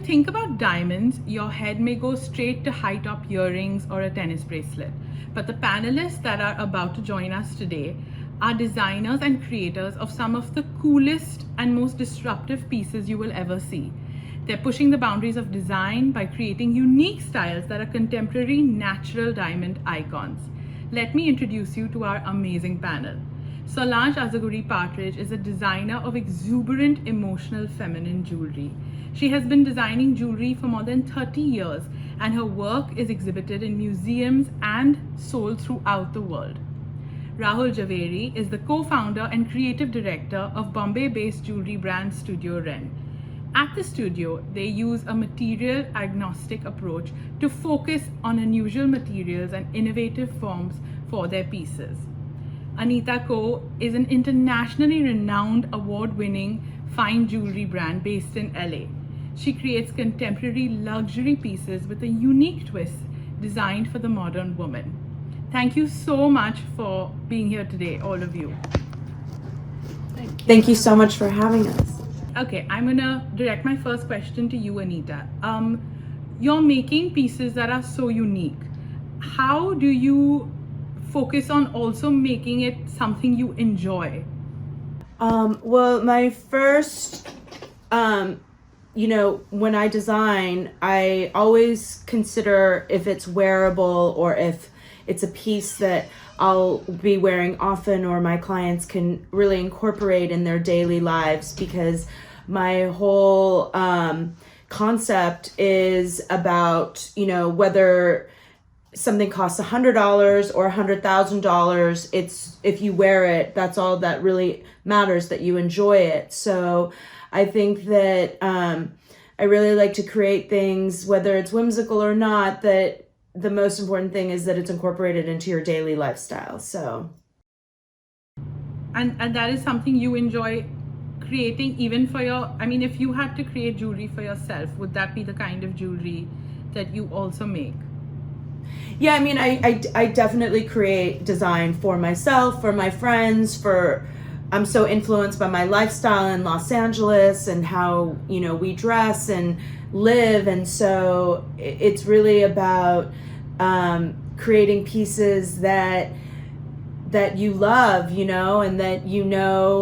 think about diamonds, your head may go straight to high top earrings or a tennis bracelet. But the panelists that are about to join us today are designers and creators of some of the coolest and most disruptive pieces you will ever see. They're pushing the boundaries of design by creating unique styles that are contemporary natural diamond icons. Let me introduce you to our amazing panel. Solange Azagury Partridge is a designer of exuberant, emotional, feminine jewelry. She has been designing jewelry for more than 30 years, and her work is exhibited in museums and sold throughout the world. Rahul Jhaveri is the co-founder and creative director of Bombay-based jewelry brand Studio Renn. At the studio, they use a material agnostic approach to focus on unusual materials and innovative forms for their pieces. Anita Ko is an internationally renowned award-winning fine jewelry brand based in LA. She creates contemporary luxury pieces with a unique twist designed for the modern woman. Thank you so much for being here today, all of you. Thank you so much for having us. Okay, I'm gonna direct my first question to you, Anita. You're making pieces that are so unique. How do you focus on also making it something you enjoy? Well, my first, when I design, I always consider if it's wearable or if it's a piece that I'll be wearing often or my clients can really incorporate in their daily lives, because my whole concept is about, whether something costs $100 or $100,000, it's if you wear it, that's all that really matters, that you enjoy it. So I think that I really like to create things, whether it's whimsical or not, that the most important thing is that it's incorporated into your daily lifestyle. So and that is something you enjoy creating, even for if you had to create jewelry for yourself, would that be the kind of jewelry that you also make? Yeah, I definitely create design for myself, for my friends, I'm so influenced by my lifestyle in Los Angeles and how, we dress and live. And so it's really about creating pieces that you love, and that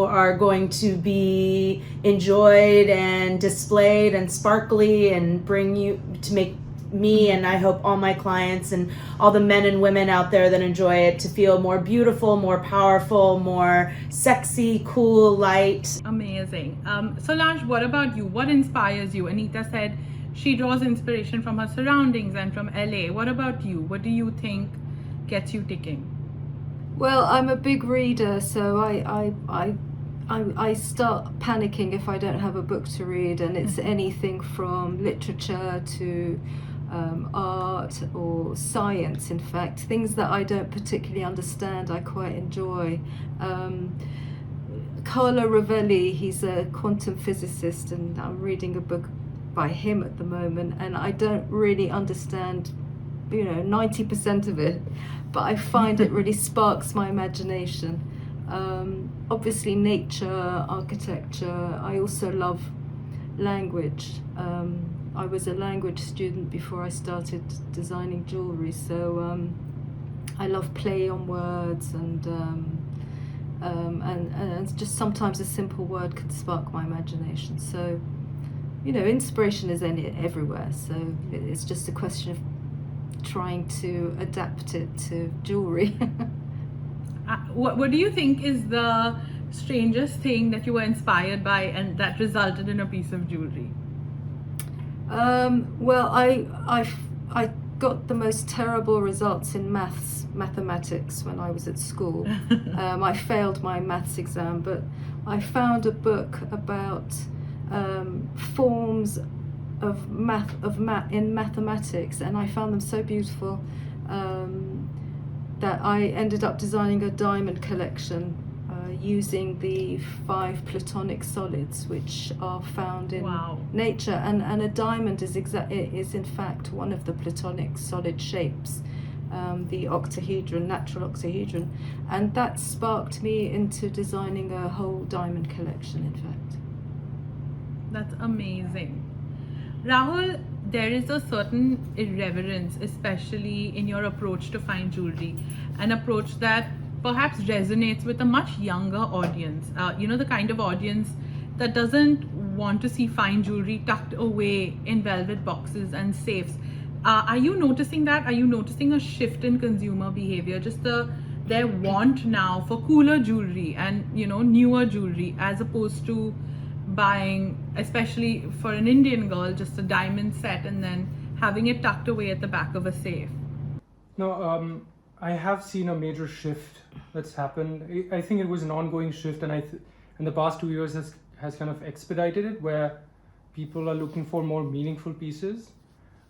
are going to be enjoyed and displayed and sparkly and bring you to make me, and I hope all my clients and all the men and women out there that enjoy it, to feel more beautiful, more powerful, more sexy, cool, light. Amazing. Solange, what about you? What inspires you? Anita said she draws inspiration from her surroundings and from LA. What about you? What do you think gets you ticking? Well, I'm a big reader, so I start panicking if I don't have a book to read, and it's anything from literature to art or science. In fact, things that I don't particularly understand, I quite enjoy. Carlo Rovelli, he's a quantum physicist, and I'm reading a book by him at the moment, and I don't really understand 90% of it, but I find it really sparks my imagination. Obviously nature, architecture. I also love language. I was a language student before I started designing jewelry, so I love play on words, and just sometimes a simple word could spark my imagination. So inspiration is everywhere, so it's just a question of trying to adapt it to jewelry. What do you think is the strangest thing that you were inspired by and that resulted in a piece of jewelry? Well, I got the most terrible results in mathematics when I was at school. I failed my maths exam, but I found a book about forms of in mathematics, and I found them so beautiful that I ended up designing a diamond collection using the 5 platonic solids which are found in nature, and a diamond is in fact one of the platonic solid shapes, the octahedron, natural octahedron, and that sparked me into designing a whole diamond collection, in fact. That's amazing. Rahul, there is a certain irreverence, especially in your approach to fine jewelry, an approach that perhaps resonates with a much younger audience. The kind of audience that doesn't want to see fine jewelry tucked away in velvet boxes and safes. Are you noticing that? Are you noticing a shift in consumer behavior? Just their want now for cooler jewelry and newer jewelry, as opposed to buying, especially for an Indian girl, just a diamond set and then having it tucked away at the back of a safe. No, I have seen a major shift that's happened. I think it was an ongoing shift, and in the past 2 years has kind of expedited it, where people are looking for more meaningful pieces.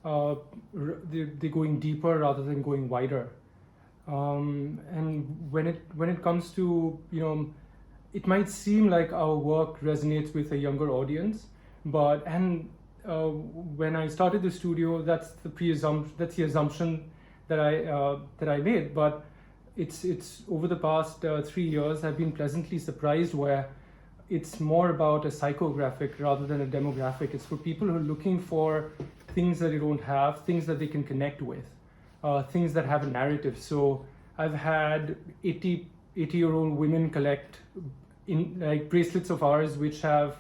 They're going deeper rather than going wider. And when it comes to, it might seem like our work resonates with a younger audience, but when I started the studio, that's the assumption that I made. But it's over the past 3 years, I've been pleasantly surprised where it's more about a psychographic rather than a demographic. It's for people who are looking for things that they don't have, things that they can connect with, things that have a narrative. So I've had 80-year-old women collect in like bracelets of ours which have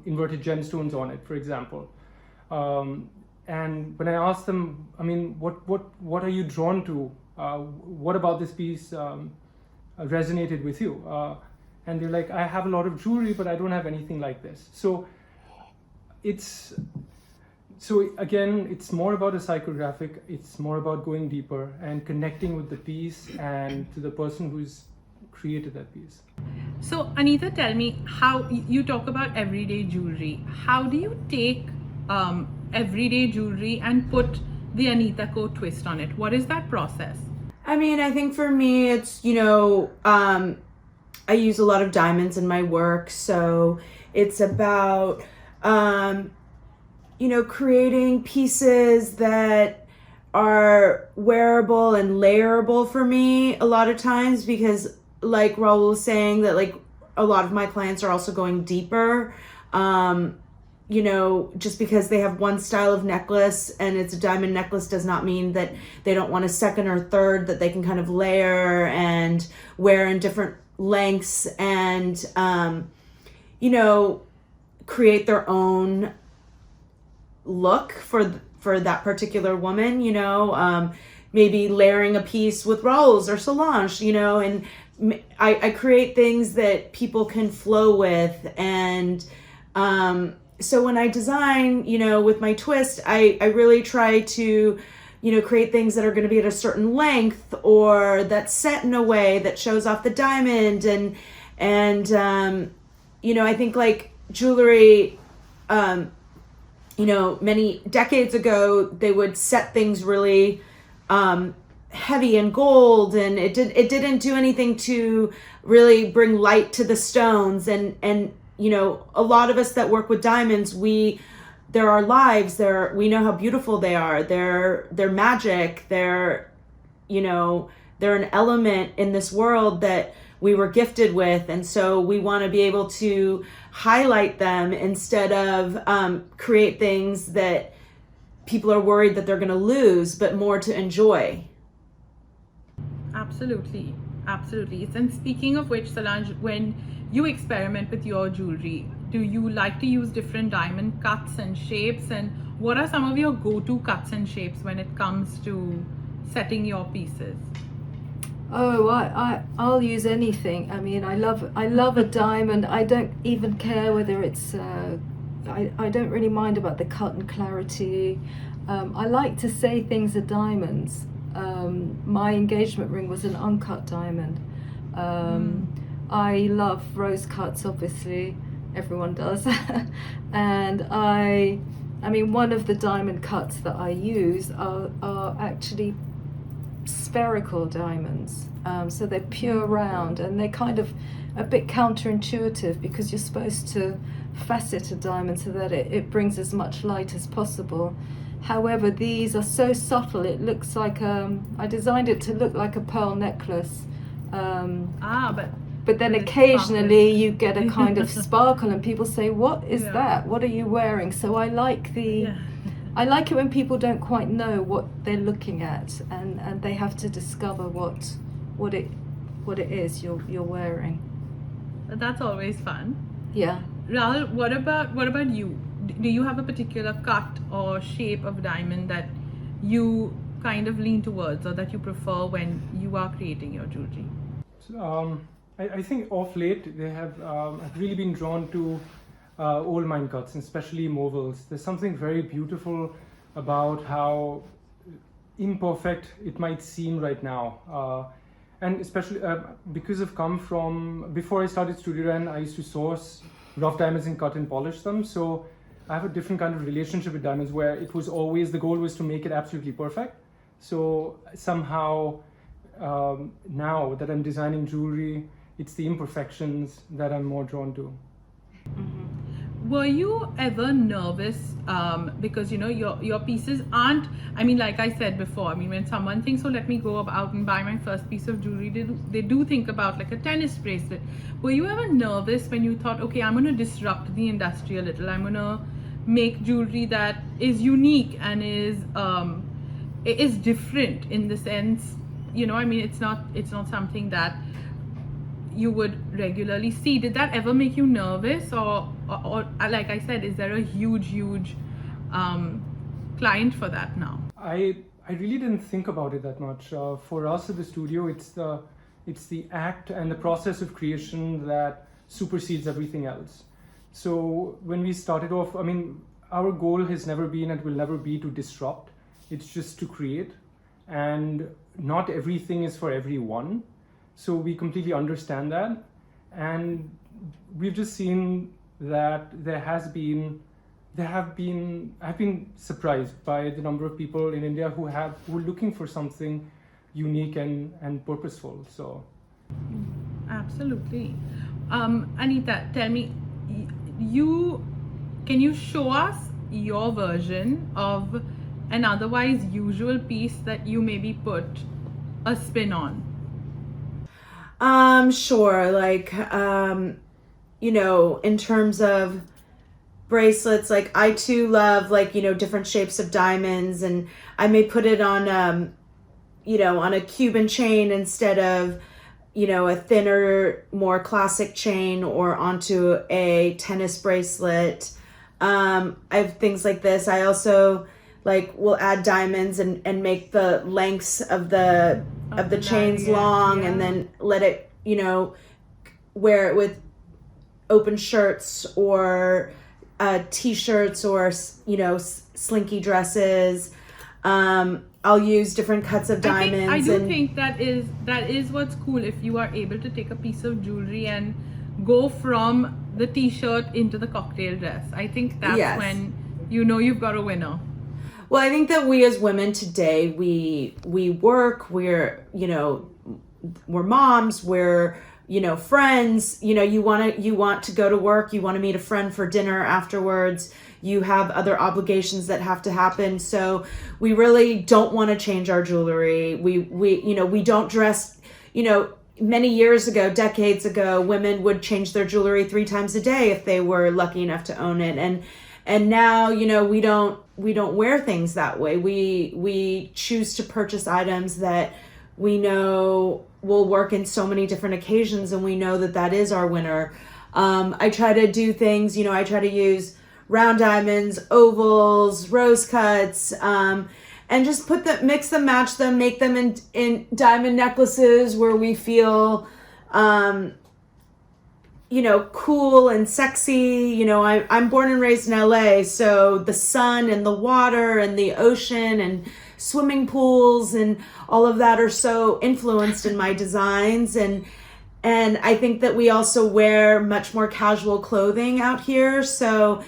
inverted gemstones on it, for example. And when I ask them, I mean, what are you drawn to? What about this piece resonated with you? And they're like, I have a lot of jewelry, but I don't have anything like this. So again, it's more about a psychographic. It's more about going deeper and connecting with the piece and to the person who's created that piece. So Anita, tell me, how you talk about everyday jewelry. How do you take everyday jewelry and put the Anita Ko twist on it? What is that process? I mean, I think for me, it's, I use a lot of diamonds in my work. So it's about, creating pieces that are wearable and layerable for me a lot of times, because like Rahul was saying, that like a lot of my clients are also going deeper. Just because they have one style of necklace and it's a diamond necklace does not mean that they don't want a second or third that they can kind of layer and wear in different lengths and, create their own look for that particular woman, maybe layering a piece with Rahul's or Solange, and I create things that people can flow with. And so when I design, with my twist, I really try to, create things that are going to be at a certain length or that's set in a way that shows off the diamond. And I think like jewelry, many decades ago, they would set things really heavy in gold, and it didn't do anything to really bring light to the stones. And a lot of us that work with diamonds, they're our lives. We know how beautiful they are. They're magic. They're an element in this world that we were gifted with, and so we want to be able to highlight them instead of create things that people are worried that they're going to lose, but more to enjoy. Absolutely. And speaking of which, Solange, when you experiment with your jewelry, do you like to use different diamond cuts and shapes? And what are some of your go-to cuts and shapes when it comes to setting your pieces? Oh, I'll use anything. I mean, I love a diamond. I don't even care whether it's. I don't really mind about the cut and clarity. I like to say things are diamonds. My engagement ring was an uncut diamond. I love rose cuts, obviously. Everyone does. And I mean, one of the diamond cuts that I use are actually spherical diamonds, so they're pure round, and they're kind of a bit counterintuitive because you're supposed to facet a diamond so that it brings as much light as possible. However, these are so subtle, it looks like I designed it to look like a pearl necklace. But But then But it's occasionally sparkly. you get a kind of sparkle and people say, what is Yeah. that? What are you wearing? So I like Yeah. I like it when people don't quite know what they're looking at, and they have to discover what it is you're wearing. That's always fun. Yeah. Rahul, what about you? Do you have a particular cut or shape of diamond that you kind of lean towards or that you prefer when you are creating your jewelry? I think of late they have I've really been drawn to old mine cuts, and especially movals. There's something very beautiful about how imperfect it might seem right now. And especially because I've come from, before I started Studio Renn, I used to source rough diamonds and cut and polish them. So I have a different kind of relationship with diamonds where it was always, the goal was to make it absolutely perfect. So somehow now that I'm designing jewelry, it's the imperfections that I'm more drawn to. Were you ever nervous because your pieces aren't, I mean, like I said before, I mean, when someone thinks, oh, let me go out and buy my first piece of jewelry, they do think about like a tennis bracelet. Were you ever nervous when you thought, okay, I'm going to disrupt the industry a little, I'm going to make jewelry that is unique and is different in the sense, I mean, it's not something that you would regularly see. Did that ever make you nervous, or like I said, is there a huge client for that now? I really didn't think about it that much. For us at the studio, it's the act and the process of creation that supersedes everything else. So when we started off, I mean, our goal has never been and will never be to disrupt. It's just to create, and not everything is for everyone. So we completely understand that, and we've just seen that I've been surprised by the number of people in India who are looking for something unique and purposeful. So Absolutely. Anita, tell me, can you show us your version of an otherwise usual piece that you maybe put a spin on? Sure. Like, in terms of bracelets, like I too love different shapes of diamonds, and I may put it on, on a Cuban chain instead of, a thinner, more classic chain, or onto a tennis bracelet. I have things like this. I also will add diamonds and make the lengths of the chains long, yeah. and then let it, wear it with open shirts or t-shirts or, slinky dresses. I'll use different cuts of diamonds. I do think that is what's cool, if you are able to take a piece of jewelry and go from the t-shirt into the cocktail dress. I think that's Yes. when you've got a winner. Well, I think that we as women today, we work, we're moms, we're, friends, you want to go to work, you want to meet a friend for dinner afterwards, you have other obligations that have to happen. So we really don't want to change our jewelry. We don't dress, many years ago, decades ago, women would change their jewelry 3 times a day if they were lucky enough to own it. And now, we don't wear things that way. We choose to purchase items that we know will work in so many different occasions, and we know that is our winner. I try to do things, I try to use round diamonds, ovals, rose cuts, and just mix them, match them, make them in diamond necklaces where we feel, cool and sexy. I'm born and raised in LA, so the sun and the water and the ocean and swimming pools and all of that are so influenced in my designs. And I think that we also wear much more casual clothing out here. So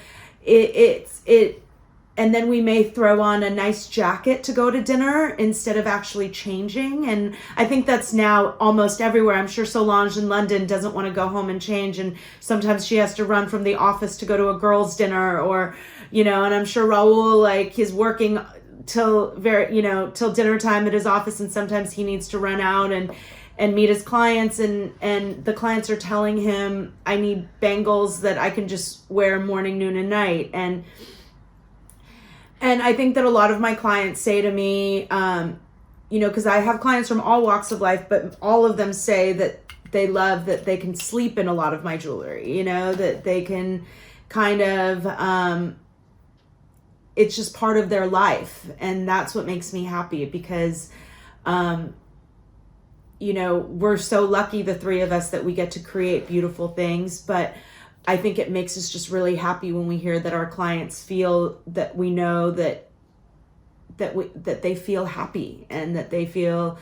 and then we may throw on a nice jacket to go to dinner instead of actually changing. And I think that's now almost everywhere. I'm sure Solange in London doesn't want to go home and change, and sometimes she has to run from the office to go to a girls' dinner, or, and I'm sure Rahul, he's working till dinner time at his office, and sometimes he needs to run out, meet his clients, and the clients are telling him, I need bangles that I can just wear morning, noon, and night. And I think that a lot of my clients say to me, because I have clients from all walks of life, but all of them say that they love that they can sleep in a lot of my jewelry, that they can kind of, it's just part of their life. And that's what makes me happy, because, we're so lucky, the three of us, that we get to create beautiful things. But I think it makes us just really happy when we hear that our clients feel that we know that they feel happy, and that they feel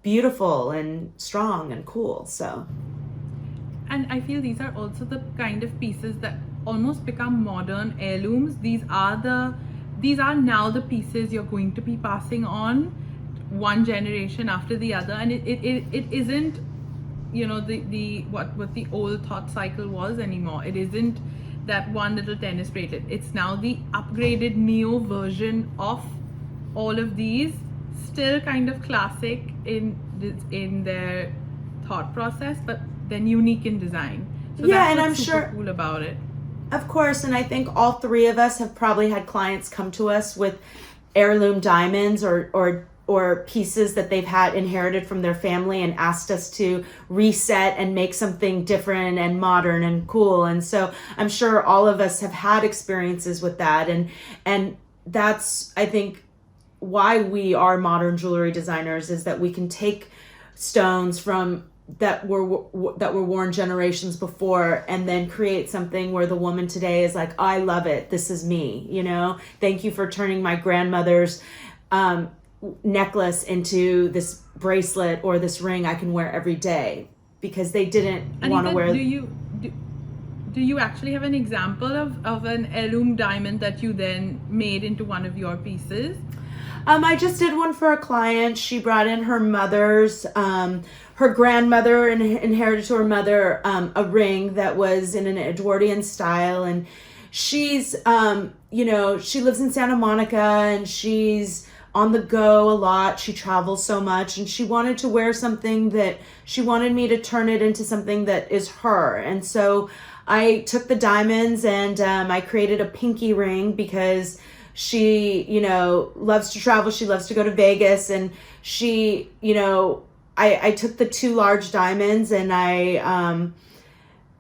beautiful and strong and cool. So, and I feel these are also the kind of pieces that almost become modern heirlooms. These are now the pieces you're going to be passing on one generation after the other, and it isn't the what the old thought cycle was anymore. It isn't that one little tennis bracelet. It's now the upgraded neo version of all of these, still kind of classic in their thought process, but then unique in design. So yeah, that's and what's I'm super sure, cool about it. Of course, and I think all three of us have probably had clients come to us with heirloom diamonds or pieces that they've had inherited from their family, and asked us to reset and make something different and modern and cool. And so I'm sure all of us have had experiences with that, and that's, I think, why we are modern jewelry designers, is that we can take stones from that were worn generations before, and then create something where the woman today is like, I love it, this is me, thank you for turning my grandmother's necklace into this bracelet or this ring I can wear every day, because they didn't want to wear. Do you actually have an example of an heirloom diamond that you then made into one of your pieces? I just did one for a client. She brought in her mother's, her grandmother inherited to her mother a ring that was in an Edwardian style, and she's she lives in Santa Monica, and she's on the go a lot. She travels so much, and she wanted to wear something that she wanted me to turn it into something that is her. And so I took the diamonds, and I created a pinky ring, because she, loves to travel. She loves to go to Vegas, and she, I took the two large diamonds, and I,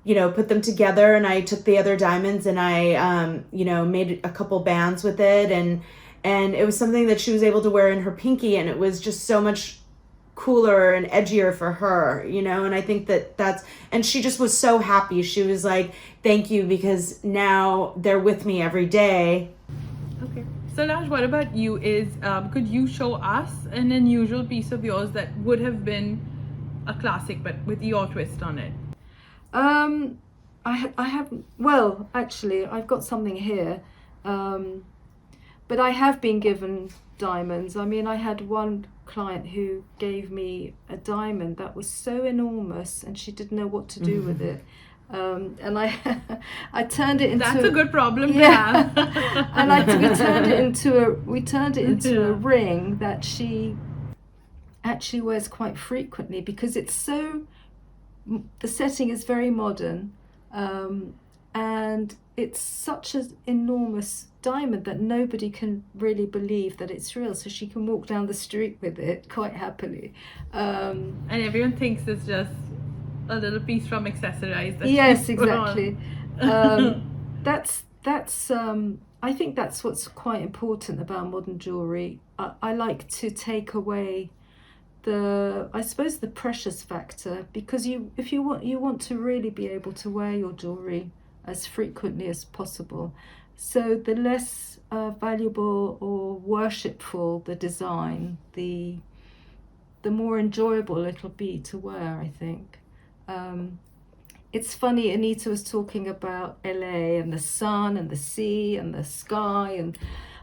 put them together, and I took the other diamonds, and I, made a couple bands with it, and it was something that she was able to wear in her pinky, and it was just so much cooler and edgier for her, and I think and she just was so happy. She was like, thank you, because now they're with me every day. Okay. Solange, what about you? Could you show us an unusual piece of yours that would have been a classic, but with your twist on it? I have, well, actually, I've got something here. But I have been given diamonds. I mean, I had one client who gave me a diamond that was so enormous, and she didn't know what to do with it. And I turned it into. That's a good problem to have. And we turned it into a ring that she actually wears quite frequently, because it's so. The setting is very modern, and it's such an enormous diamond that nobody can really believe that it's real, so she can walk down the street with it quite happily, and everyone thinks it's just a little piece from Accessorize that yes, you put exactly. on. That's I think that's what's quite important about modern jewelry. I like to take away the precious factor, because if you want to really be able to wear your jewelry as frequently as possible. So the less valuable or worshipful the design, the more enjoyable it'll be to wear, I think. It's funny, Anita was talking about LA and the sun and the sea and the sky, and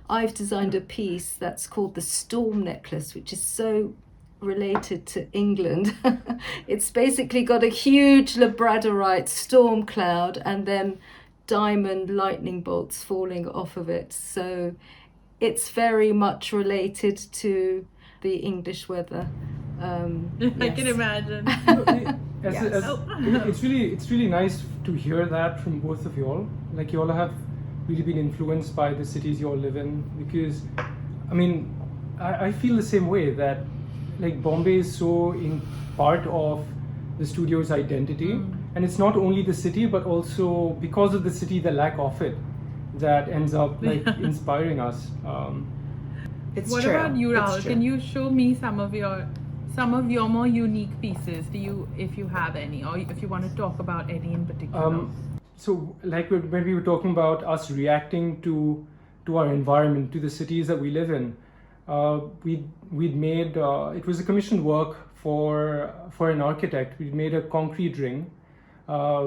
I've designed a piece that's called the Storm Necklace, which is so related to England. It's basically got a huge labradorite storm cloud and then diamond lightning bolts falling off of it. So it's very much related to the English weather. I can imagine. Yes. It's really nice to hear that from both of y'all. Like, y'all have really been influenced by the cities you all live in, because I mean, I feel the same way, that like Bombay is so in part of the studio's identity, and it's not only the city but also because of the city, the lack of it, that ends up like inspiring us. It's What true. about you, It's Rahul? true. Can you show me some of your more unique pieces? If you have any, or if you want to talk about any in particular? So like when we were talking about us reacting to our environment, to the cities that we live in, we'd made it was a commissioned work for an architect. We'd made a concrete ring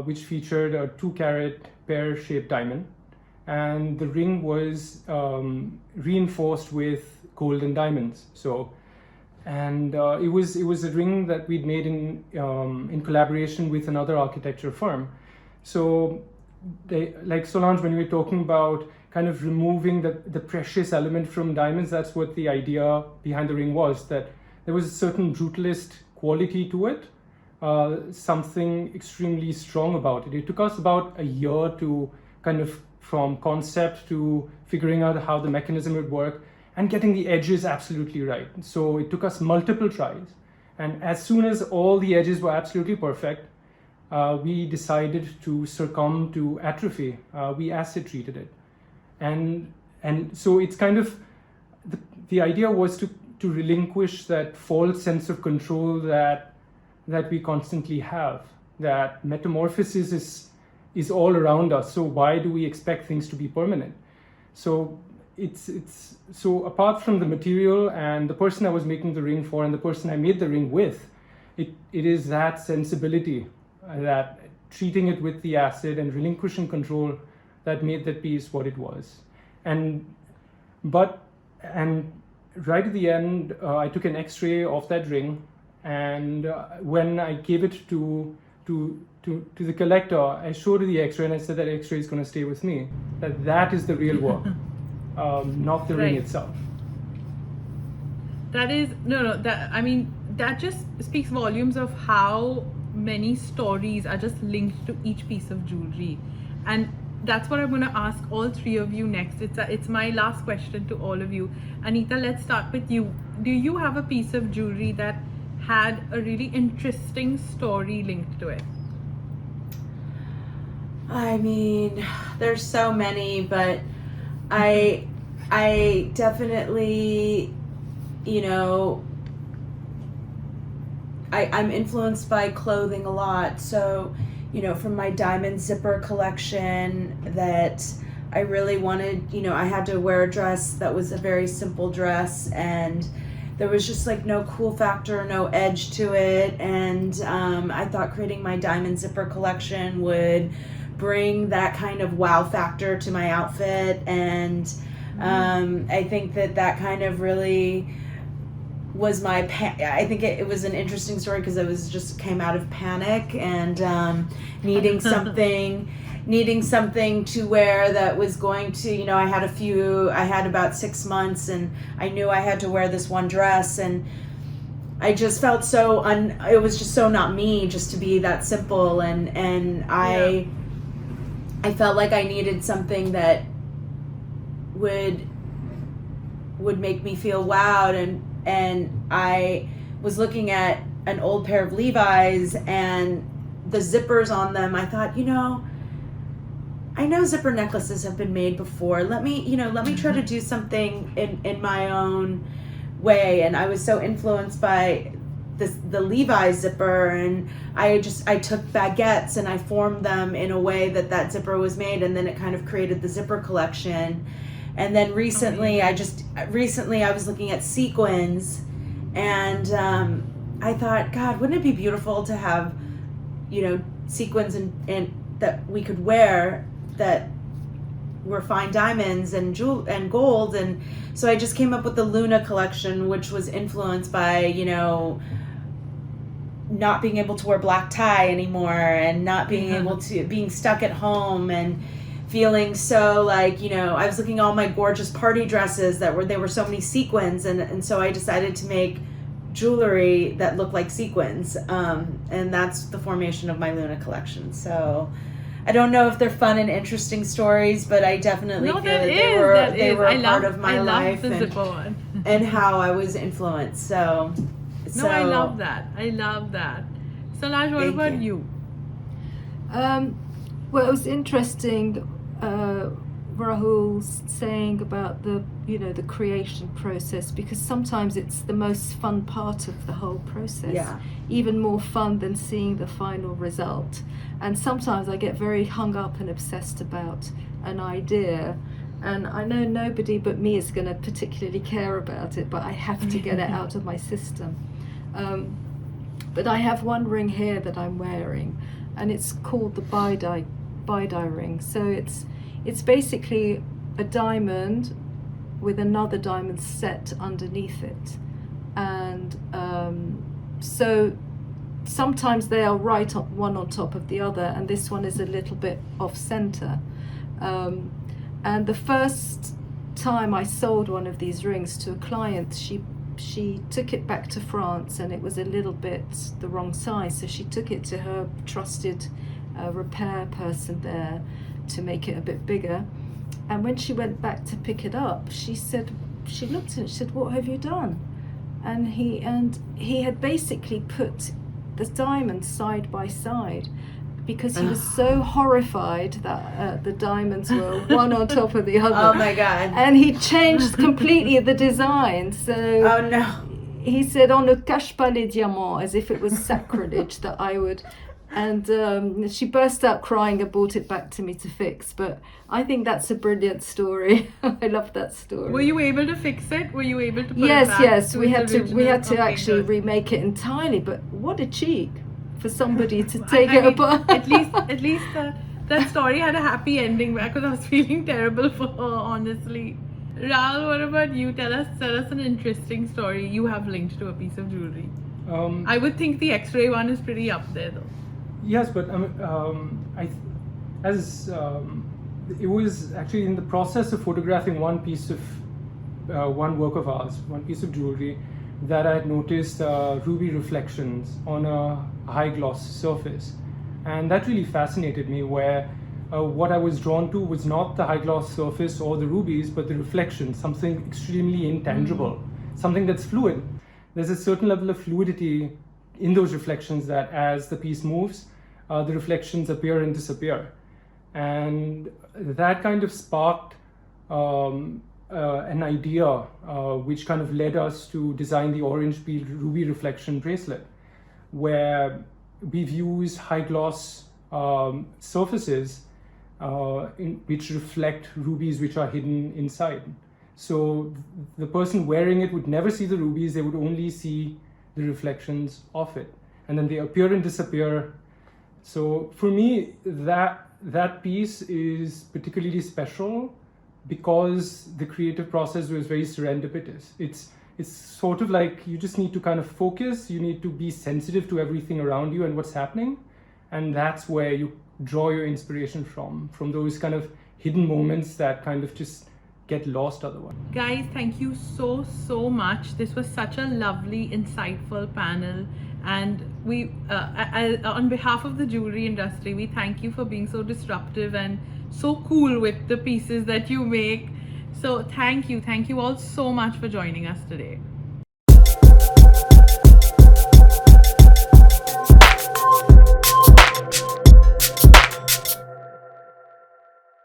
which featured a 2-carat pear-shaped diamond, and the ring was reinforced with golden diamonds. So, and it was a ring that we'd made in collaboration with another architecture firm. So, like Solange, when we were talking about kind of removing the precious element from diamonds, that's what the idea behind the ring was, that there was a certain brutalist quality to it, something extremely strong about it. It took us about a year to kind of, from concept to figuring out how the mechanism would work and getting the edges absolutely right. So it took us multiple tries. And as soon as all the edges were absolutely perfect, we decided to succumb to atrophy. We acid treated it. And so it's kind of, the idea was to relinquish that false sense of control that we constantly have, that metamorphosis is all around us. So why do we expect things to be permanent? So so apart from the material and the person I was making the ring for and the person I made the ring with, it is that sensibility, that treating it with the acid and relinquishing control, that made that piece what it was. And right at the end, I took an X-ray of that ring, and when I gave it to the collector, I showed her the X-ray and I said that X-ray is going to stay with me. That is the real work, not the ring Right. itself. That is that just speaks volumes of how many stories are just linked to each piece of jewelry, and that's what I'm going to ask all three of you next. It's my last question to all of you. Anita, let's start with you. Do you have a piece of jewelry that had a really interesting story linked to it? I mean, there's so many, but I definitely, I'm influenced by clothing a lot. So, from my diamond zipper collection, that I really wanted, I had to wear a dress that was a very simple dress, and there was just like no cool factor, no edge to it. And I thought creating my diamond zipper collection would bring that kind of wow factor to my outfit. And I think that kind of really was I think it was an interesting story because it was just came out of panic and needing something to wear that was going to, I had about 6 months, and I knew I had to wear this one dress, and I just felt it was just so not me just to be that simple, and I felt like I needed something that would make me feel wowed, and I was looking at an old pair of Levi's and the zippers on them. I thought, I know zipper necklaces have been made before. Let me try to do something in my own way. And I was so influenced by the Levi's zipper, and I took baguettes and I formed them in a way that zipper was made, and then it kind of created the zipper collection. And then recently I was looking at sequins, and I thought, God, wouldn't it be beautiful to have, sequins and that we could wear that were fine diamonds and gold. And so I just came up with the Luna collection, which was influenced by, not being able to wear black tie anymore, and not being able to, being stuck at home and feeling so like, I was looking at all my gorgeous party dresses they were so many sequins, and so I decided to make jewelry that looked like sequins, and that's the formation of my Luna collection. So I don't know if they're fun and interesting stories, but I definitely feel that they were a part of my life and how I was influenced. So I love that. I love that. Solange, what about you? Well, it was interesting, Rahul saying about the creation process, because sometimes it's the most fun part of the whole process. Yeah. Even more fun than seeing the final result. And sometimes I get very hung up and obsessed about an idea, and I know nobody but me is going to particularly care about it, but I have to get it out of my system. But I have one ring here that I'm wearing, and it's called the bi-dye ring. So it's basically a diamond with another diamond set underneath it, and so sometimes they are right up one on top of the other, and this one is a little bit off center. And the first time I sold one of these rings to a client, she took it back to France, and it was a little bit the wrong size, so she took it to her trusted repair person there to make it a bit bigger. And when she went back to pick it up, she looked at it, she said, "What have you done?" And he had basically put the diamonds side by side, because he was so horrified that the diamonds were one on top of the other. Oh my God. And he changed completely the design. So oh no. He said, "On ne cache pas les diamants," as if it was sacrilege that I would. And she burst out crying and brought it back to me to fix. But I think that's a brilliant story. I love that story. Were you able to fix it? Were you able to put yes, it back? Yes, we had its to original? actually Good. remake it entirely. But what a cheek for somebody to take it mean, apart. at least that story had a happy ending, because I was feeling terrible for her, honestly. Rahul, what about you? Tell us an interesting story you have linked to a piece of jewelry. I would think the X-ray one is pretty up there, though. Yes, but it was actually in the process of photographing one piece of one work of ours, one piece of jewelry, that I had noticed ruby reflections on a high gloss surface, and that really fascinated me. Where what I was drawn to was not the high gloss surface or the rubies, but the reflection, something extremely intangible, something that's fluid. There's a certain level of fluidity in those reflections that, as the piece moves, the reflections appear and disappear, and that kind of sparked an idea which kind of led us to design the orange peel ruby reflection bracelet, where we've used high gloss surfaces which reflect rubies which are hidden inside. So the person wearing it would never see the rubies, they would only see the reflections of it, and then they appear and disappear. So for me, that piece is particularly special because the creative process was very serendipitous. It's sort of like you just need to kind of focus, you need to be sensitive to everything around you and what's happening, and that's where you draw your inspiration from those kind of hidden moments that kind of just get lost otherwise. Guys, thank you so much. This was such a lovely, insightful panel, and we on behalf of the jewelry industry, we thank you for being so disruptive and so cool with the pieces that you make. So thank you all so much for joining us today.